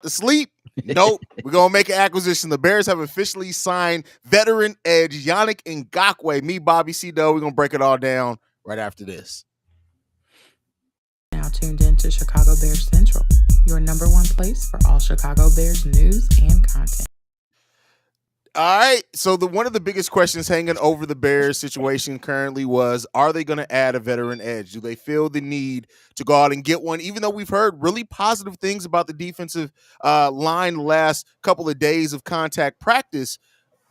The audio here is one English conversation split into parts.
to sleep? Nope. We're gonna make an acquisition. The Bears have officially signed veteran edge Yannick Ngakoue. Me, Bobby C. Doe. We're gonna break it all down right after this. Now tuned in to Chicago Bears Central, your number one place for all Chicago Bears news and content. All right. So one of the biggest questions hanging over the Bears situation currently was: are they going to add a veteran edge? Do they feel the need to go out and get one? Even though we've heard really positive things about the defensive line the last couple of days of contact practice,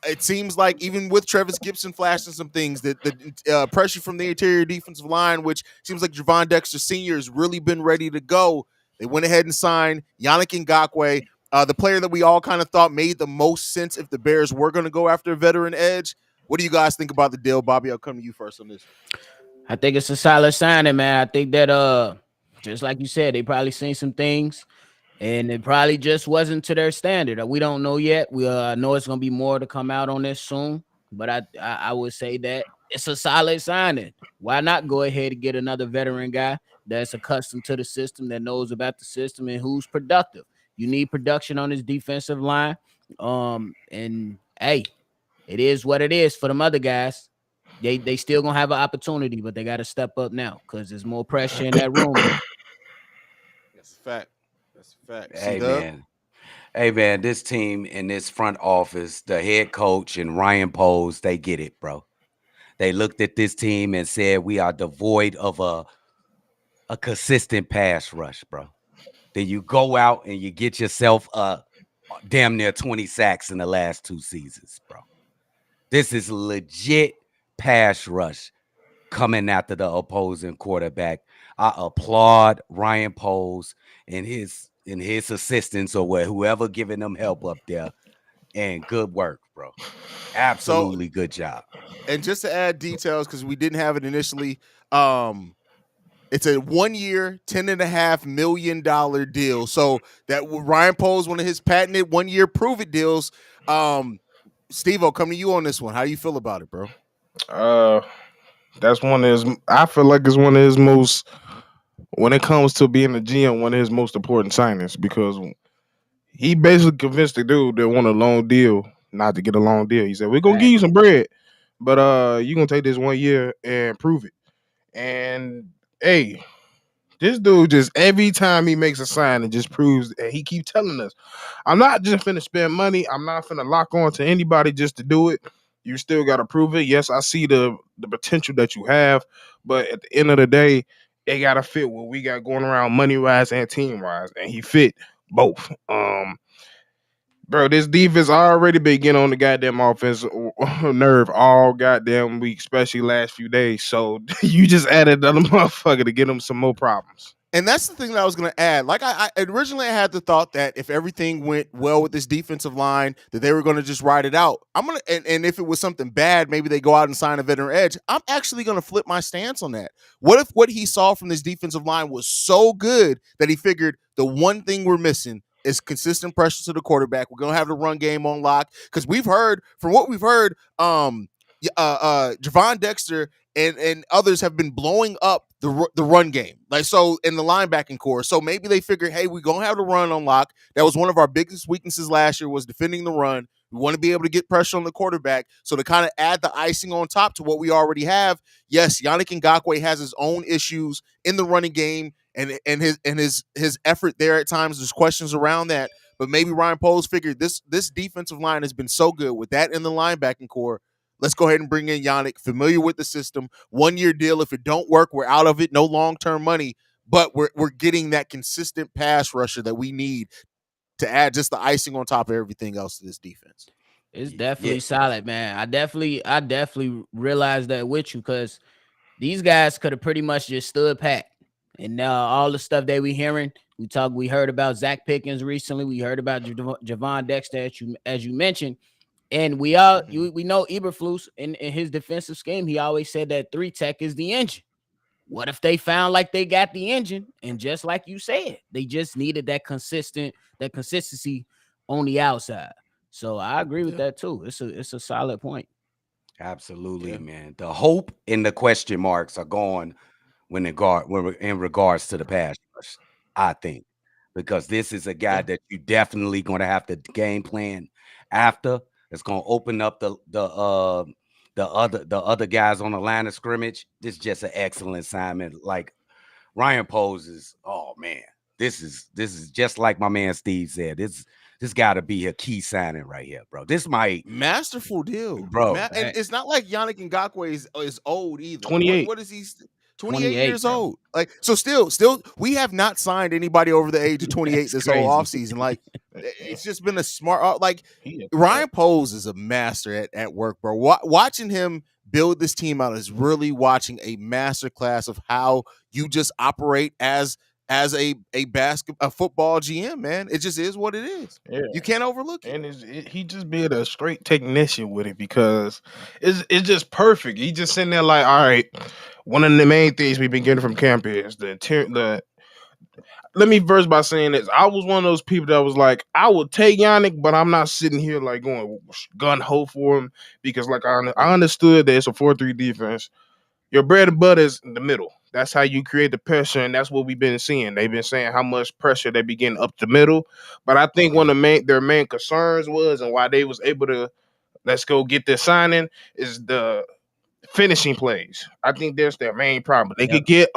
it seems like even with Travis Gibson flashing some things, that the pressure from the interior defensive line, which seems like Javon Dexter Sr. has really been ready to go. They went ahead and signed Yannick Ngakoue, the player that we all kind of thought made the most sense if the Bears were going to go after a veteran edge. What do you guys think about the deal, Bobby? I'll come to you first on this. I think it's a solid signing, man. I think that just like you said, they probably seen some things and it probably just wasn't to their standard. We don't know yet. We know it's gonna be more to come out on this soon, but I would say that it's a solid signing. Why not go ahead and get another veteran guy that's accustomed to the system, that knows about the system, and who's productive? You need production on this defensive line. And hey, it is what it is for them other guys. They still gonna have an opportunity, but they got to step up now because there's more pressure in that room now. That's a fact. That's a fact. Hey man, hey man, this team in this front office, the head coach and Ryan Poles, they get it, bro. They looked at this team and said we are devoid of a consistent pass rush, bro. Then you go out and you get yourself damn near 20 sacks in the last 2 seasons, bro. This is legit pass rush coming after the opposing quarterback. I applaud Ryan Poles and his assistants or whoever giving them help up there. And good work, bro. Absolutely good job. And just to add details, because we didn't have it initially, it's a 1 year, $10.5 million deal. So that Ryan Poles, one of his patented 1 year prove it deals. Steve, I'll come to you on this one. How do you feel about it, bro? That's one of his. I feel like it's one of his most, when it comes to being a GM, one of his most important signings, because he basically convinced the dude that want a long deal not to get a long deal. He said, "We're gonna give you some bread, but you gonna take this 1 year and prove it." And hey, this dude just every time he makes a sign, it just proves. And he keep telling us, "I'm not just finna spend money. I'm not finna lock on to anybody just to do it. You still got to prove it. Yes, I see the potential that you have, but at the end of the day, they gotta fit what we got going around money wise and team wise, and he fit both." Bro, this defense already been getting on the goddamn offense nerve all goddamn week, especially last few days. So you just added another motherfucker to get them some more problems. And that's the thing that I was going to add. Like I originally had the thought that if everything went well with this defensive line, that they were going to just ride it out. And if it was something bad, maybe they go out and sign a veteran edge. I'm actually going to flip my stance on that. What if what he saw from this defensive line was so good that he figured the one thing we're missing is consistent pressure to the quarterback. We're going to have the run game on lock, because we've heard, from what we've heard, Javon Dexter and others have been blowing up the run game, like, so, in the linebacking core. So maybe they figured, hey, we're gonna have the run on lock. That was one of our biggest weaknesses last year, was defending the run. We want to be able to get pressure on the quarterback. So to kind of add the icing on top to what we already have, yes, Yannick Ngakoue has his own issues in the running game, and his effort there at times. There's questions around that, but maybe Ryan Poles figured this defensive line has been so good with that in the linebacking core. Let's go ahead and bring in Yannick, familiar with the system, 1 year deal. If it don't work, we're out of it. No long-term money, but we're getting that consistent pass rusher that we need to add just the icing on top of everything else to this defense. It's definitely solid, man. I definitely realized that with you, because these guys could have pretty much just stood pat. And all the stuff that we hearing, we heard about Zach Pickens recently. We heard about Javon Dexter, as you mentioned. And we know Eberflus in his defensive scheme, he always said that 3 tech is the engine. What if they found like they got the engine, and just like you said, they just needed that consistency on the outside? So I agree with that too. It's a solid point. Absolutely, man. The hope and the question marks are gone when in regards to the pass rush, I think. because this is a guy Yeah. that you definitely going to have to game plan after. It's going to open up the other guys on the line of scrimmage. This is just an excellent assignment. Like Ryan poses. Oh man, this is just like my man Steve said. This got to be a key signing right here, bro. This might, Masterful deal, bro. And it's not like Yannick Ngakoue is old either. 28. What is he? 28 28, years bro. old. Like, so still, we have not signed anybody over the age of 28 this whole offseason. Like, it's just been a smart. Like, Ryan Poles is a master at work, bro. Watching him build this team out is really watching a master class of how you just operate as a football GM, man. It just is what it is. Yeah. You can't overlook it. And he just being a straight technician with it because it's just perfect. He just sitting there like, all right, one of the main things we've been getting from camp is the. Let me verse by saying this. I was one of those people that was like, I will take Yannick, but I'm not sitting here like going gun ho for him because like I understood that it's a 4-3 defense. Your bread and butter is in the middle. That's how you create the pressure, and that's what we've been seeing. They've been saying how much pressure they be getting up the middle. But I think one of their main concerns was, and why they was able to let's go get this signing, is the finishing plays. I think that's their main problem. They could get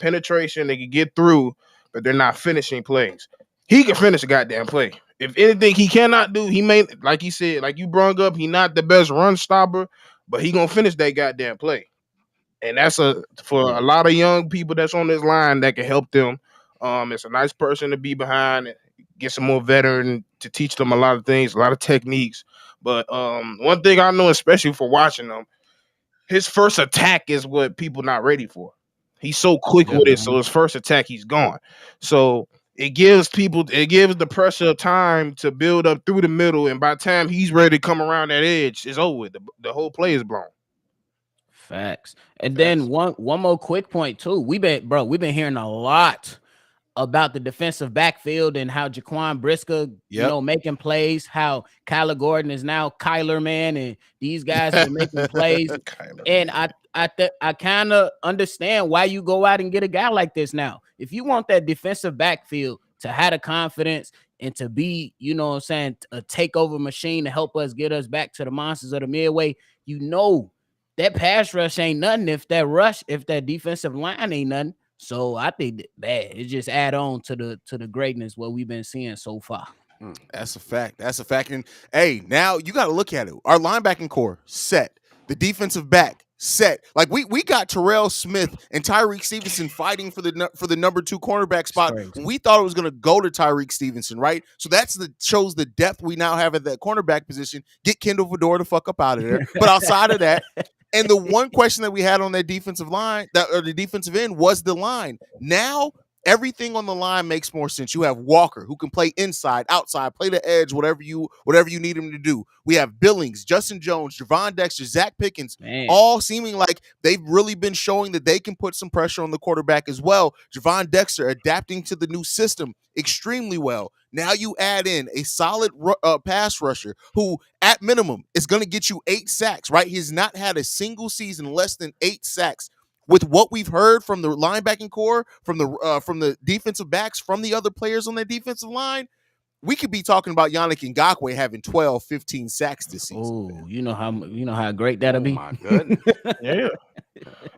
penetration, they could get through, but they're not finishing plays. He can finish a goddamn play. If anything he cannot do, he may, like he said, like you brung up, he not the best run stopper, but he gonna finish that goddamn play. And that's for a lot of young people that's on this line that can help them. It's a nice person to be behind, get some more veteran to teach them a lot of things, a lot of techniques. But one thing I know, especially for watching them, his first attack is what people not ready for. He's so quick with it, so his first attack, he's gone. So it gives the pressure of time to build up through the middle, and by the time he's ready to come around that edge, it's over with. The whole play is blown. Facts. And then one more quick point too. We've been hearing a lot about the defensive backfield and how Jaquan Brisker, making plays, how Kyler Gordon is now Kyler, man, and these guys are making plays. And I kind of understand why you go out and get a guy like this now. If you want that defensive backfield to have the confidence and to be, a takeover machine to help us get us back to the monsters of the midway, that pass rush ain't nothing if that defensive line ain't nothing. So I think that it just add on to the greatness what we've been seeing so far. That's a fact. And hey, now you got to look at it. Our linebacking core set. The defensive back set. Like we got Terrell Smith and Tyreek Stevenson fighting for the number 2 cornerback spot. We thought it was going to go to Tyreek Stevenson, right? So shows the depth we now have at that cornerback position. Get Kendall Fedora the fuck up out of there. But outside of that. And the one question that we had on that defensive line, or the defensive end, was the line. Now, everything on the line makes more sense. You have Walker, who can play inside, outside, play the edge, whatever you need him to do. We have Billings, Justin Jones, Javon Dexter, Zach Pickens, all seeming like they've really been showing that they can put some pressure on the quarterback as well. Javon Dexter adapting to the new system extremely well. Now you add in a solid pass rusher who, at minimum, is going to get you 8 sacks, right? He's not had a single season less than 8 sacks. With what we've heard from the linebacking core, from the defensive backs, from the other players on the defensive line, we could be talking about Yannick Ngakoue having 12, 15 sacks this season. Oh, you know how great that'll be. My goodness. Yeah.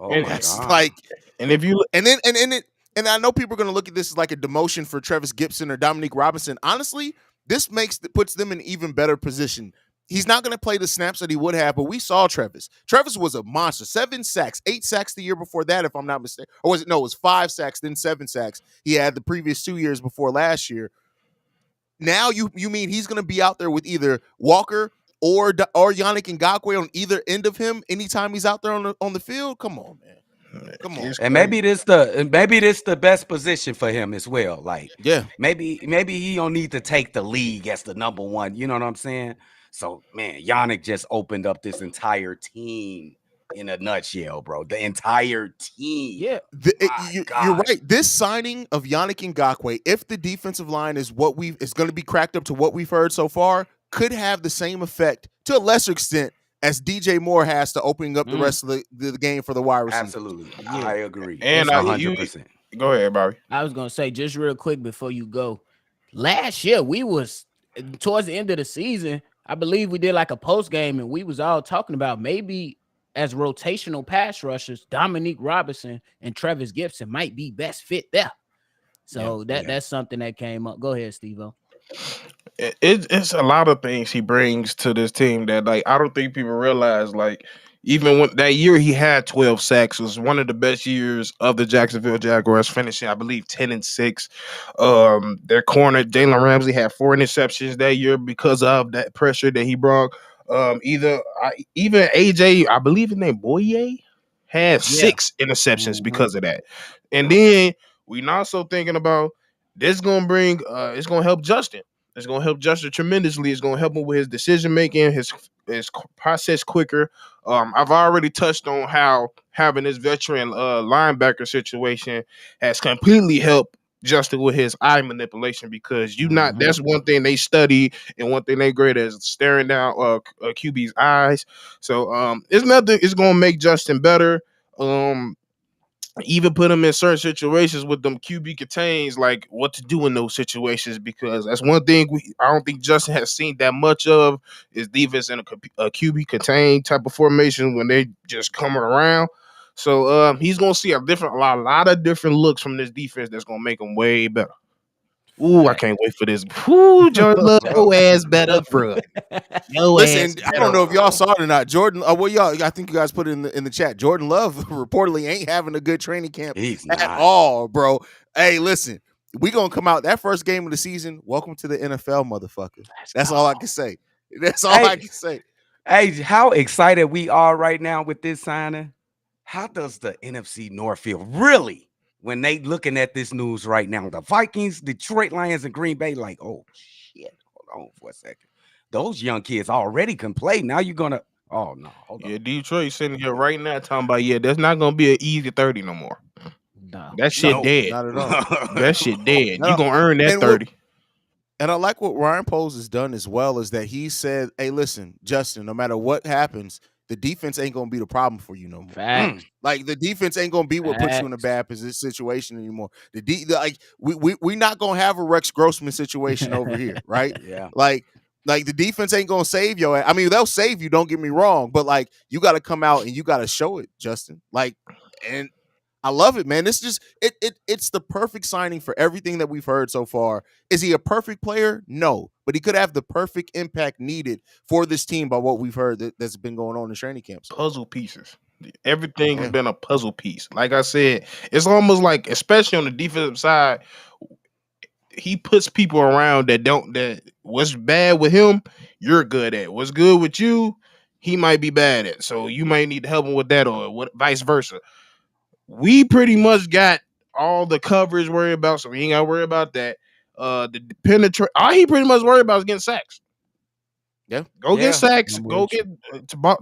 And that's like, and if you and I know people are going to look at this as like a demotion for Travis Gibson or Dominique Robinson. Honestly, this puts them in an even better position. He's not going to play the snaps that he would have, but we saw Travis. Travis was a monster. 7 sacks, 8 sacks the year before that, if I'm not mistaken. Or was it? No, it was 5 sacks, then 7 sacks. He had the previous 2 years before last year. Now you mean he's going to be out there with either Walker or Yannick Ngakoue on either end of him anytime he's out there on the field? Come on, man. Come on. And maybe this the best position for him as well. Like, maybe he don't need to take the league as the number 1. You know what I'm saying? So, man, Yannick just opened up this entire team in a nutshell, bro. The entire team. Yeah, you're right. This signing of Yannick Ngakoue, if the defensive line is is going to be cracked up to what we've heard so far, could have the same effect to a lesser extent as DJ Moore has to opening up the rest of the game for the wide receivers. Absolutely, I agree. And 100%. Go ahead, Bobby. I was gonna say just real quick before you go. Last year we was towards the end of the season. I believe we did like a post game, and we was all talking about maybe as rotational pass rushers, Dominique Robinson and Travis Gibson might be best fit there. So that's something that came up. Go ahead, Steve-O. It's a lot of things he brings to this team that like I don't think people realize. Like even when that year he had 12 sacks, it was one of the best years of the Jacksonville Jaguars, finishing I believe 10-6. Their corner Jalen Ramsey had 4 interceptions that year because of that pressure that he brought. Even AJ, I believe his name Boye, had Yeah. 6 interceptions because of that. And then we also thinking about this gonna bring it's gonna help Justin. It's gonna help Justin tremendously. It's gonna help him with his decision making, his process quicker. I've already touched on how having this veteran linebacker situation has completely helped Justin with his eye manipulation because that's one thing they study and one thing they great at is staring down QB's eyes. So it's nothing. It's gonna make Justin better. Even put him in certain situations with them QB contains, like what to do in those situations, because that's one thing I don't think Justin has seen that much of is defense in a QB contained type of formation when they just coming around. So he's gonna see a lot of different looks from this defense that's gonna make him way better. Ooh, I can't wait for this. Ooh, Jordan Love, your ass better run. Your Listen, ass I better don't know if y'all run. saw it or not. Jordan, well, y'all, I think you guys put it in the chat. Jordan Love reportedly ain't having a good training camp He's at not. all, bro. Hey, listen, we gonna come out that first game of the season. Welcome to the NFL, motherfucker. That's all I can say. That's all I Hey, can say. hey, how excited we are right now with this signing. How does the NFC North feel really when they looking at this news right now? The Vikings, Detroit Lions, and Green Bay, like, oh shit. Hold on for a second. Those young kids already can play. Now you're gonna hold on. Yeah, Detroit sitting here right now talking about that's not gonna be an easy 30 no more. No. That shit No, dead. not at all. That shit dead. You No, gonna earn that and 30. I like what Ryan Poles has done as well is that he said, "Hey, listen, Justin, no matter what happens, the defense ain't gonna be the problem for you no more. Facts. Like the defense ain't gonna be what puts you in a bad situation anymore. Like we not gonna have a Rex Grossman situation over here, right? Yeah. Like the defense ain't gonna save you. I mean, they'll save you. Don't get me wrong, but like you got to come out and you got to show it, Justin. Like, and I love it, man. This just it's the perfect signing for everything that we've heard so far. Is he a perfect player? No, but he could have the perfect impact needed for this team by what we've heard that's been going on in training camps. Puzzle pieces. Everything's been a puzzle piece. Like I said, it's almost like, especially on the defensive side, he puts people around that what's bad with him, you're good at. What's good with you, he might be bad at. So you might need to help him with that, or what, vice versa. We pretty much got all the coverage worried about, so we ain't got to worry about that. The penetrate, all he pretty much worried about is getting sacks. Yeah, get sacks. Go get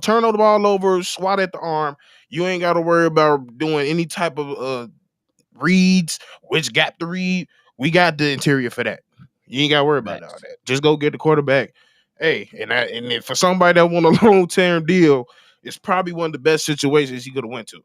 turn the ball over, swat at the arm. You ain't got to worry about doing any type of reads, which gap to read. We got the interior for that. You ain't got to worry about all that. Just go get the quarterback. Hey, and if for somebody that want a long-term deal, it's probably one of the best situations he could have went to.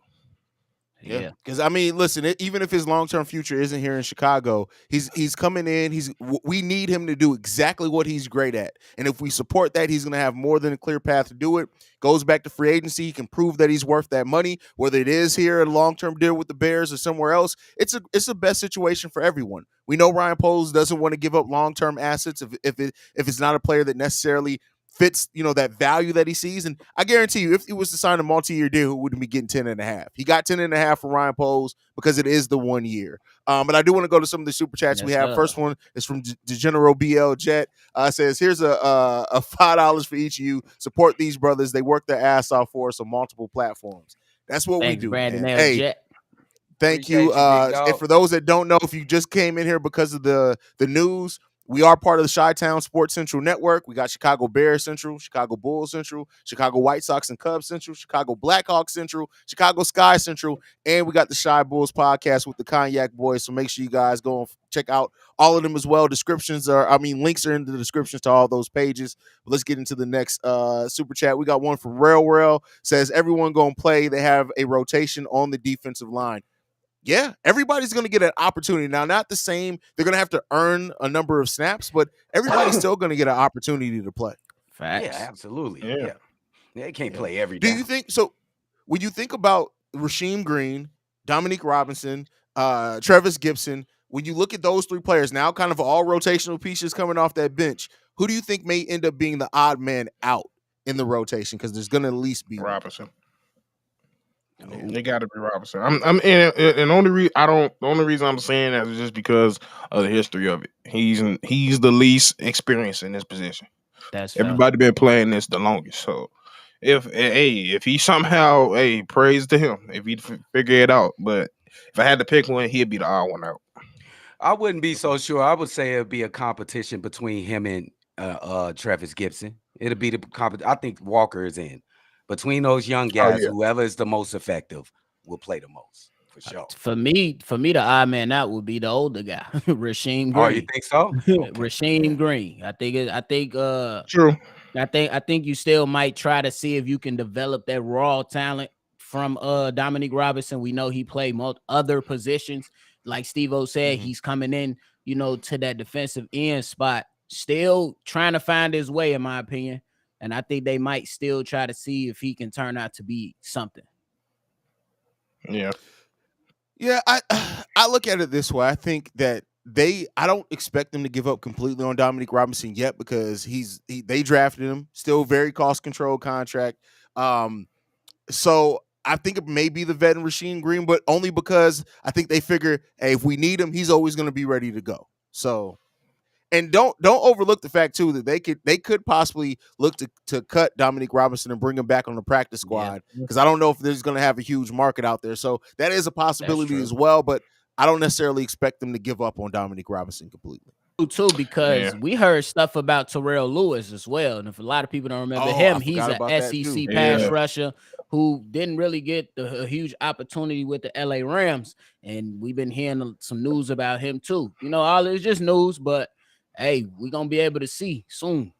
Yeah, because I mean, listen, even if his long-term future isn't here in Chicago, he's coming in. We need him to do exactly what he's great at, and if we support that, he's going to have more than a clear path to do it. Goes back to free agency, he can prove that he's worth that money, whether it is here a long-term deal with the Bears or somewhere else. It's the best situation for everyone. We know Ryan Poles doesn't want to give up long-term assets if it's not a player that necessarily fits, that value that he sees. And I guarantee you, if he was to sign a multi-year deal, he wouldn't be getting 10.5. He got 10.5 for Ryan Poles because it is the 1 year. But I do want to go to some of the super chats we have. First one is from DeGenero BL Jet. Says, here's a $5 for each of you. Support these brothers. They work their ass off for us on multiple platforms. That's what we do. Brandon man. L. Hey, Jet. thank you. And for those that don't know, if you just came in here because of the news, we are part of the Chi-Town Sports Central Network. We got Chicago Bears Central, Chicago Bulls Central, Chicago White Sox and Cubs Central, Chicago Blackhawks Central, Chicago Sky Central, and we got the Chi Bulls podcast with the Cognac Boys. So make sure you guys go and check out all of them as well. Links are in the descriptions to all those pages. But let's get into the next super chat. We got one from Rail. Says, everyone going to play. They have a rotation on the defensive line. Yeah, everybody's going to get an opportunity. Now, not the same. They're going to have to earn a number of snaps, but everybody's still going to get an opportunity to play. Yeah, Facts. absolutely. Yeah. Yeah. They can't Yeah. play every Do down. you think so? When you think about Rasheem Green, Dominique Robinson, Travis Gibson, when you look at those three players now, kind of all rotational pieces coming off that bench, who do you think may end up being the odd man out in the rotation? Because there's going to at least be one. Robinson. Yeah. It got to be Robinson. I'm and only the only reason I'm saying that is just because of the history of it. He's the least experienced in this position. That's fair. Everybody been playing this the longest. So if he somehow praise to him if he figure it out. But if I had to pick one, he'd be the odd one out. I wouldn't be so sure. I would say it'd be a competition between him and Travis Gibson. It'll be the I think Walker is in. Between those young guys, yeah. whoever is the most effective will play the most for sure. For me, the odd man out would be the older guy, Rasheem Green. Oh, you think so? Okay. Rasheem Green. I think True. I think you still might try to see if you can develop that raw talent from Dominique Robinson. We know he played other positions. Like Steve-O said, he's coming in, to that defensive end spot, still trying to find his way, in my opinion. And I think they might still try to see if he can turn out to be something. Yeah. Yeah, I look at it this way. I think that I don't expect them to give up completely on Dominique Robinson yet because they drafted him, still very cost control contract. So I think it may be the vet and Rasheem Green, but only because I think they figure, hey, if we need him, he's always going to be ready to go. So, and don't overlook the fact too that they could possibly look to cut Dominique Robinson and bring him back on the practice squad because I don't know if there's going to have a huge market out there. So that is a possibility as well, but I don't necessarily expect them to give up on Dominique Robinson completely. Too, because we heard stuff about Terrell Lewis as well. And if a lot of people don't remember him, he's an SEC pass rusher who didn't really get a huge opportunity with the LA Rams. And we've been hearing some news about him too. All it's just news, but hey, we're going to be able to see soon.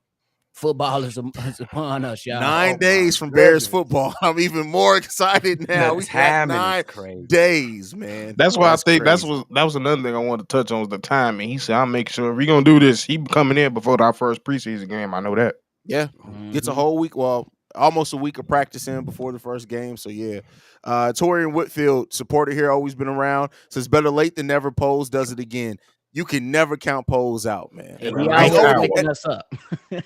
Football is upon us, y'all. 9 days from Bears football. I'm even more excited now. We have 9 days, man. That's why I think that was another thing I wanted to touch on was the timing. He said, "I'll make sure if we're gonna do this, he coming in before our first preseason game." I know that. Yeah, gets a whole week. Well, almost a week of practice in before the first game. So yeah, Torian Whitfield, supporter here, always been around. Says better late than never. Pose does it again. You can never count Pose out, man. He always waking us up.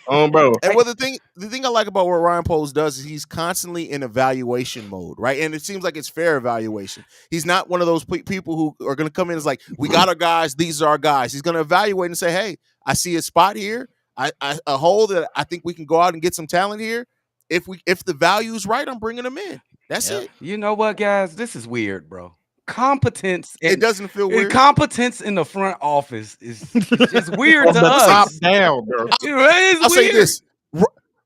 Bro. And the thing I like about what Ryan Pose does is he's constantly in evaluation mode, right? And it seems like it's fair evaluation. He's not one of those people who are going to come in as like, we got our guys, these are our guys. He's going to evaluate and say, hey, I see a spot here, a hole that I think we can go out and get some talent here. If the value is right, I'm bringing them in. That's it. You know what, guys? This is weird, bro. Competence. It doesn't feel weird. Competence in the front office is just weird to the us. Top down, bro. I'll say this: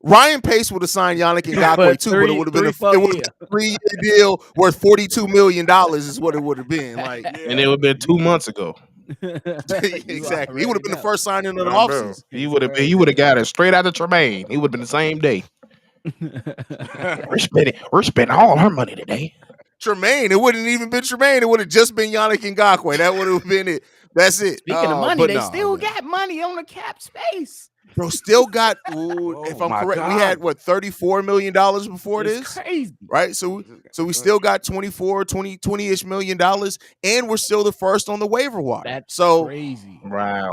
Ryan Pace would have signed Yannick Ngakoue too, but it would have been a 3-year deal worth $42 million. Is what it would have been like, and it would have been 2 months ago. Exactly. He would have been the first signing of the offseason. He would have got it straight out of Tremaine. He would have been the same day. We're spending all our money today. Tremaine, it wouldn't even been Tremaine. It would have just been Yannick Ngakoue. That would have been it. That's it. Speaking of money, they still got money on the cap space. Bro, still got. If I'm correct, we had $34 million before this. Crazy, right? So we still got 20-ish million dollars, and we're still the first on the waiver wire. That's crazy. Wow.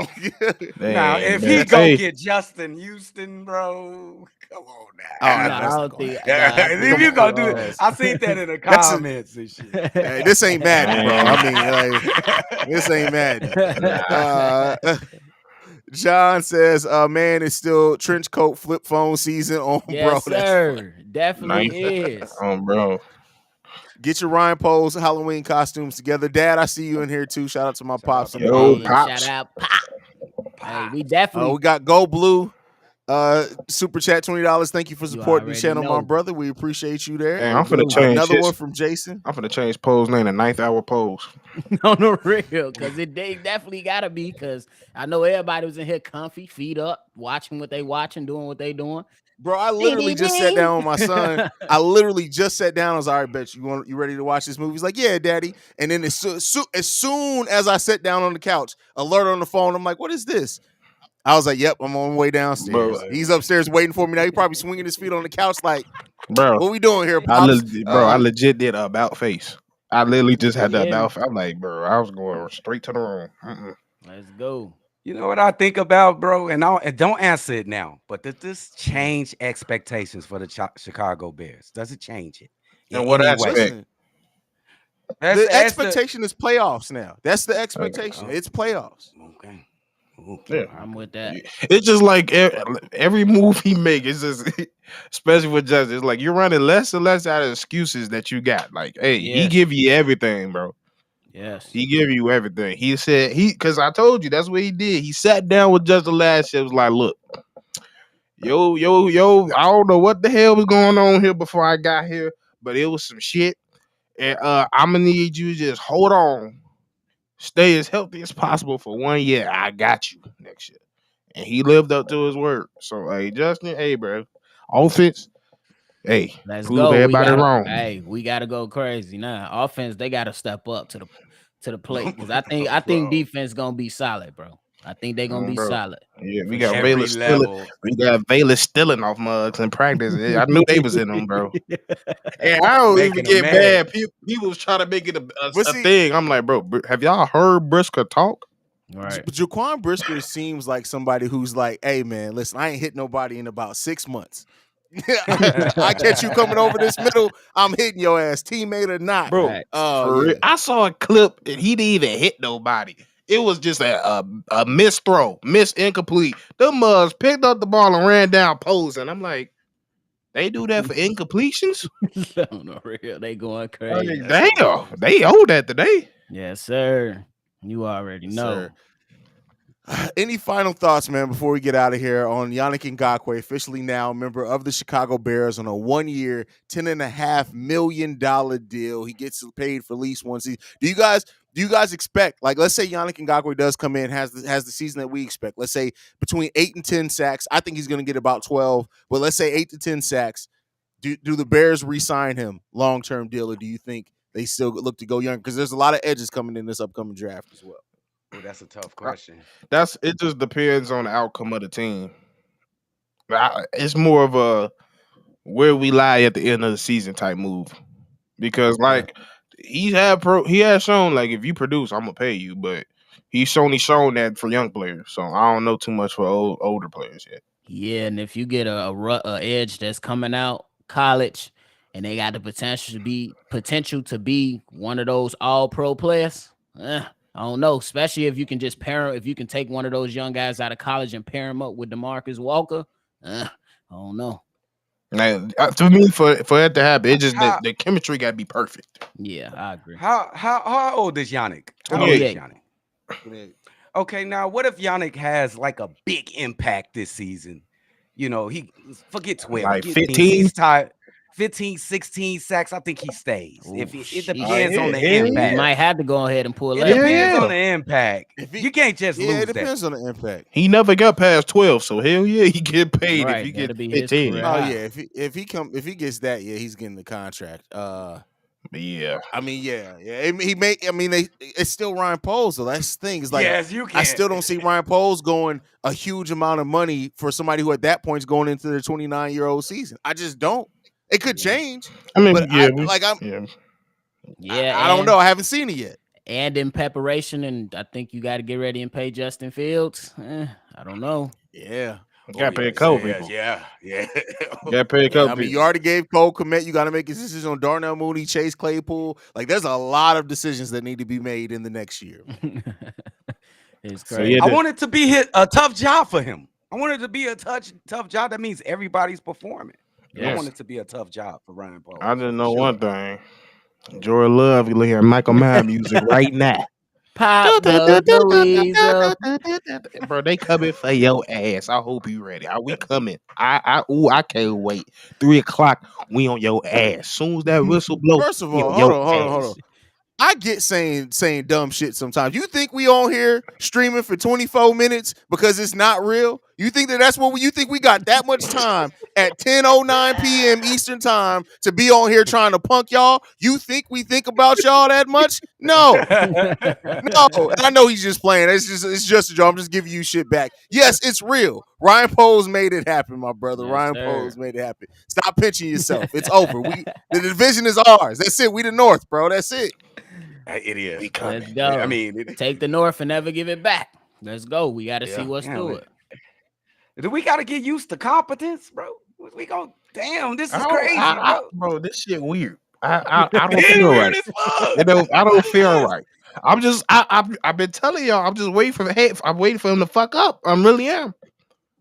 Now, if he go get Justin Houston, bro, come on now. I don't think. If you gonna do it, I seen that in the comments and shit. Hey, this ain't Madden, bro. I mean, like, this ain't Madden. John says, man, it's still trench coat flip phone season on, yes, bro. Sir. Definitely is. Bro. Get your Ryan Pose Halloween costumes together. Dad, I see you in here too. Shout out to my pops. Yo, pops. Shout out, Pop. Hey, we definitely. We got Go Blue. Super chat $20. Thank you for supporting the channel, my brother. We appreciate you there. Hey, I'm finna change another one from Jason. I'm finna change Pose name to 9th Hour Pose. On the real, because they definitely gotta be. Because I know everybody was in here comfy, feet up, watching what they watching, doing what they doing. Bro, I literally just sat down with my son. I literally just sat down. I was all right, bet you ready to watch this movie? He's like, yeah, daddy. And then as soon as I sat down on the couch, alert on the phone, I'm like, what is this? I was like, yep, I'm on my way downstairs. Bro, He's upstairs waiting for me now. He probably swinging his feet on the couch like, bro, what we doing here, I pops? legit did a about face. I literally just had the Yeah. about face. I'm like, bro, I was going straight to the room. Let's go. You know what I think about, bro? And don't answer it now. But does this change expectations for the Chicago Bears? Does it change it in And what any aspect? way? Listen, That's the expectation is playoffs now. That's the expectation. Oh. It's playoffs. Okay. Yeah. I'm with that. It's just like every move he make, it's just especially with Justice, it's like you're running less and less out of excuses that you got. Like, hey, he Yes. give you everything, bro. Yes. He give you everything. He said because I told you that's what he did. He sat down with Justin last year. Was like, look, yo, I don't know what the hell was going on here before I got here, but it was some shit. And I'm gonna need you to just hold on, stay as healthy as possible for 1 year. I got you next year. And he lived up to his word. So hey, Justin, hey, bro, offense, hey, Let's prove go. everybody wrong. Hey, we gotta go crazy now. Offense, they gotta step up to the plate because I think defense gonna be solid, bro. I think they're gonna be Bro. solid. Yeah, we For got sure. Every Baylor stealing. level. We got Baylor stealing off mugs in practice. I knew they was in them, bro. And I don't Making even them get mad. mad. People was trying to make it a But see- thing. I'm like, bro, have y'all heard Brisker talk? Right. Jaquan Brisker seems like somebody who's like, hey man, listen, I ain't hit nobody in about 6 months. I catch you coming over this middle, I'm hitting your ass, teammate or not. Bro, Right. Oh, for real. yeah. I saw a clip and he didn't even hit nobody. It was just a missed throw, incomplete. The mugs picked up the ball and ran down posing. I'm like, they do that for incompletions? No, real. They going Like, crazy. damn, they owe that today. Yes, sir. You already Yes, know. sir. Any final thoughts, man, before we get out of here on Yannick Ngakoue, officially now a member of the Chicago Bears on a 1-year, $10.5 million deal. He gets paid for at least one season. Do you guys expect, like, let's say Yannick Ngakoue does come in, has the season that we expect. Let's say between 8 and 10 sacks. I think he's going to get about 12, but let's say 8 to 10 sacks. Do the Bears re-sign him long-term deal, or do you think they still look to go young? Because there's a lot of edges coming in this upcoming draft as well. Oh, that's a tough question. It just depends on the outcome of the team. It's more of a where we lie at the end of the season type move. Because like he has shown like if you produce, I'm gonna pay you, but he's only shown that for young players. So I don't know too much for older players yet. Yeah, and if you get a edge that's coming out college, and they got the potential to be one of those all pro players, I don't know. Especially if you can just if you can take one of those young guys out of college and pair him up with DeMarcus Walker, I don't know. Now, to me, for it to happen, it just the chemistry got to be perfect. Yeah, I agree. How old is Yannick? How old 28. is Yannick? Okay, now what if Yannick has like a big impact this season? You know, he forget 12, Like get 15? He's tied 15, 16 sacks. I think he stays. Ooh, If it sheesh. depends on the Yeah, impact. You might have to go ahead and pull It that. depends Yeah. on the impact. You can't just Yeah, lose it depends that. on the impact. He never got past 12, so hell yeah, he get paid Right, if he that'll get be his 15. career. Oh Yeah. yeah, if he gets that, yeah, he's getting the contract. Yeah. I mean, yeah. It's still Ryan Poles though. That's the thing. It's like Yes, you can. I still don't see Ryan Poles going a huge amount of money for somebody who at that point is going into their 29-year-old season. I just don't. It could change. I mean, But yeah, I don't know. I haven't seen it yet. And in preparation, and I think you got to get ready and pay Justin Fields. I don't know. Yeah. got paid couple people. Yeah. Got paid couple I mean, you people. already gave Cole Kmet. You got to make a decision on Darnell Mooney, Chase Claypool. Like, there's a lot of decisions that need to be made in the next year. It's So, crazy. yeah, I want it to be a tough job for him. I want it to be a tough job. That means everybody's performing. I Yes. want it to be a tough job for Ryan Poles. I just know Sure. one thing. Joy Love, you hear Michael Myers music right now. Pop the Louisa. Bro, they coming for your ass. I hope you ready. Are we coming? I can't wait. 3:00, we on your ass. Soon as that whistle blow, First of we all, on hold your on. ass. I get saying dumb shit sometimes. You think we on here streaming for 24 minutes because it's not real? You think that's what you think we got that much time at 10:09 p.m. Eastern time to be on here trying to punk y'all? You think we think about y'all that much? No. No, and I know he's just playing. It's just a joke. I'm just giving you shit back. Yes, it's real. Ryan Poles made it happen, my brother. Yes, Ryan sir. Poles made it happen. Stop pinching yourself. It's over. The division is ours. That's it. We the North, bro. That's it. It is. We Let's coming. go. I mean, Take the North and never give it back. Let's go. We got to see what's through it. Do we got to get used to competence, bro? We go. Damn, this is crazy, bro. Bro, this shit weird. I don't It's feel weird right. as fuck. I don't feel right. I've been telling y'all. I'm just waiting for I'm waiting for him to fuck up. I really am.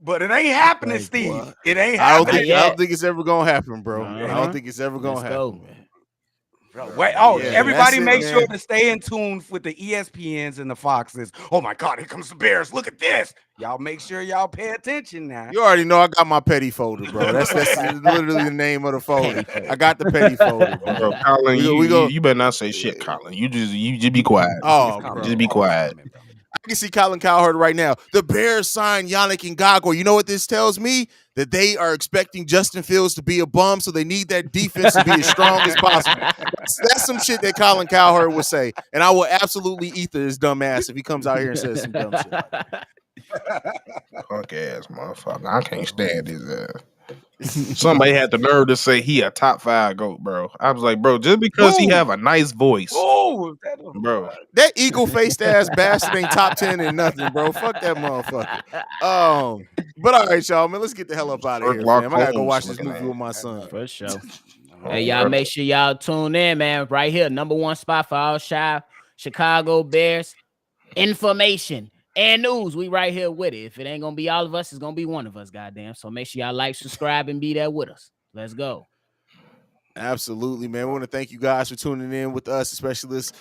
But it ain't happening, Like, Steve. what? It ain't I don't happening. think it's ever gonna happen, bro. I Uh-huh. don't think it's ever gonna Let's happen, go. man. Bro, wait, Yeah, everybody that's it, make sure man. to stay in tune with the ESPNs and the Foxes. Oh my God, here comes the Bears. Look at this. Y'all make sure y'all pay attention now. You already know I got my petty folder, bro. That's literally the name of the folder. I got the petty folder, bro. Bro, Colin, We go. you better not say shit, Colin. You just be quiet. Oh, It's coming. Just be bro. quiet. I can see Colin Cowherd right now. The Bears signed Yannick Ngakoue. You know what this tells me? That they are expecting Justin Fields to be a bum, so they need that defense to be as strong as possible. That's some shit that Colin Cowherd would say, and I will absolutely ether his dumb ass if he comes out here and says some dumb shit. Punk ass motherfucker. I can't stand his ass. Somebody had the nerve to say he a top 5 GOAT, bro. I was like, bro, just because he Who? have a nice voice, Oh, bro. That eagle-faced ass bastard ain't top 10 in nothing, bro. Fuck that motherfucker. But all right, y'all, man, let's get the hell up out of here, Sherlock fam. I gotta go Holmes watch this looking movie at with my son. For sure. Oh, Hey, y'all, bro. make sure y'all tune in, man. Right here, #1 spot for all Chicago Bears information and news. We right here with it. If it ain't gonna be all of us, it's gonna be one of us, goddamn. So make sure y'all like, subscribe, and be there with us. Let's go. Absolutely, man. We want to thank you guys for tuning in with us, especially this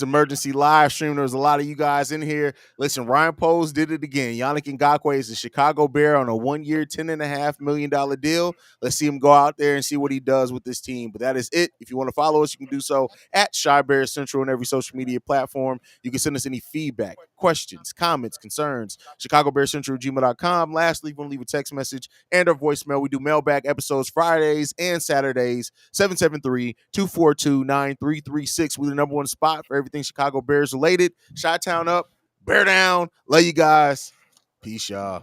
emergency live stream. There was a lot of you guys in here. Listen, Ryan Poles did it again. Yannick Ngakoue is a Chicago Bear on a 1-year, $10.5 million deal. Let's see him go out there and see what he does with this team. But that is it. If you want to follow us, you can do so at Shy Bears Central on every social media platform. You can send us any feedback, questions, comments, concerns, ChicagoBearsCentral@gmail.com. Lastly, if you want to leave a text message and our voicemail, we do mailbag episodes Fridays and Saturdays. 773-242-9336. We're the #1 spot for everything Chicago Bears related. Chi-Town up, Bear down. Love you guys. Peace, y'all.